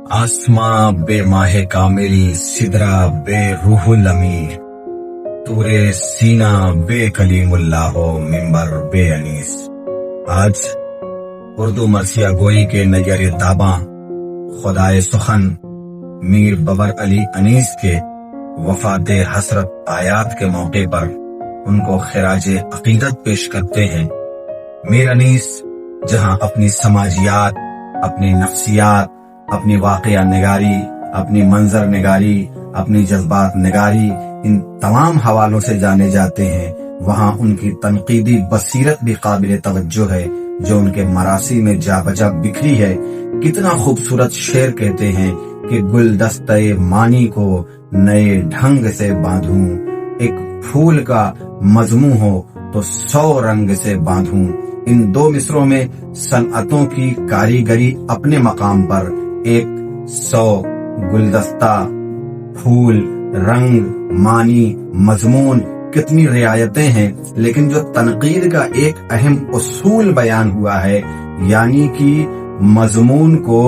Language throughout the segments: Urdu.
آسماں بے ماہ کامل، سدرا بے روح الامین، تورے سینہ بے کلیم اللہ ہو، ممبر بے انیس۔ آج اردو مرثیہ گوئی کے نگر تاباں خدائے سخن میر ببر علی انیس کے وفات حسرت آیات کے موقع پر ان کو خراج عقیدت پیش کرتے ہیں۔ میر انیس جہاں اپنی سماجیات، اپنی نفسیات، اپنی واقعہ نگاری، اپنی منظر نگاری، اپنی جذبات نگاری، ان تمام حوالوں سے جانے جاتے ہیں، وہاں ان کی تنقیدی بصیرت بھی قابل توجہ ہے جو ان کے مراثی میں جا بجا بکھری ہے۔ کتنا خوبصورت شعر کہتے ہیں کہ گلدستہ معنی کو نئے ڈھنگ سے باندھوں، ایک پھول کا مضموں ہو تو 100 رنگ سے باندھوں۔ ان دو مصروں میں صنعتوں کی کاریگری اپنے مقام پر، ایک 100 گلدستہ، پھول، رنگ، معنی، مضمون، کتنی رعایتیں ہیں، لیکن جو تنقید کا ایک اہم اصول بیان ہوا ہے، یعنی کہ مضمون کو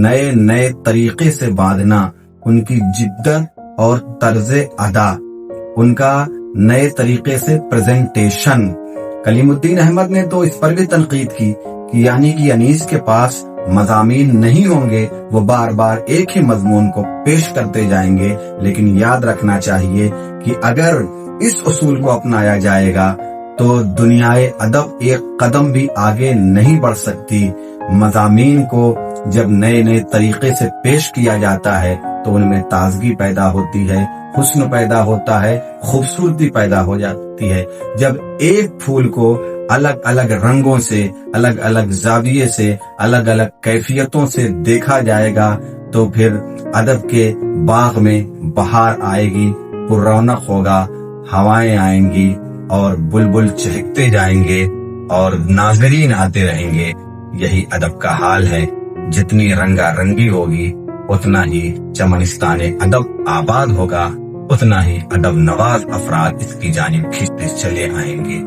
نئے نئے طریقے سے باندھنا، ان کی جدت اور طرز ادا، ان کا نئے طریقے سے پریزنٹیشن۔ کلیم الدین احمد نے تو اس پر بھی تنقید کی کہ یعنی کہ انیس کے پاس مضامین نہیں ہوں گے، وہ بار بار ایک ہی مضمون کو پیش کرتے جائیں گے، لیکن یاد رکھنا چاہیے کہ اگر اس اصول کو اپنایا جائے گا تو دنیائے ادب ایک قدم بھی آگے نہیں بڑھ سکتی۔ مضامین کو جب نئے نئے طریقے سے پیش کیا جاتا ہے تو ان میں تازگی پیدا ہوتی ہے، حسن پیدا ہوتا ہے، خوبصورتی پیدا ہو جاتی ہے۔ جب ایک پھول کو الگ الگ رنگوں سے، الگ الگ زاویے سے، الگ الگ کیفیتوں سے دیکھا جائے گا تو پھر ادب کے باغ میں بہار آئے گی، پر رونق ہوگا، ہوائیں آئیں گی اور بلبل چہکتے جائیں گے اور ناظرین آتے رہیں گے۔ یہی ادب کا حال ہے، جتنی رنگا رنگی ہوگی اتنا ہی چمنستان ادب آباد ہوگا، اتنا ہی ادب نواز افراد اس کی جانب کھینچتے چلے آئیں گے۔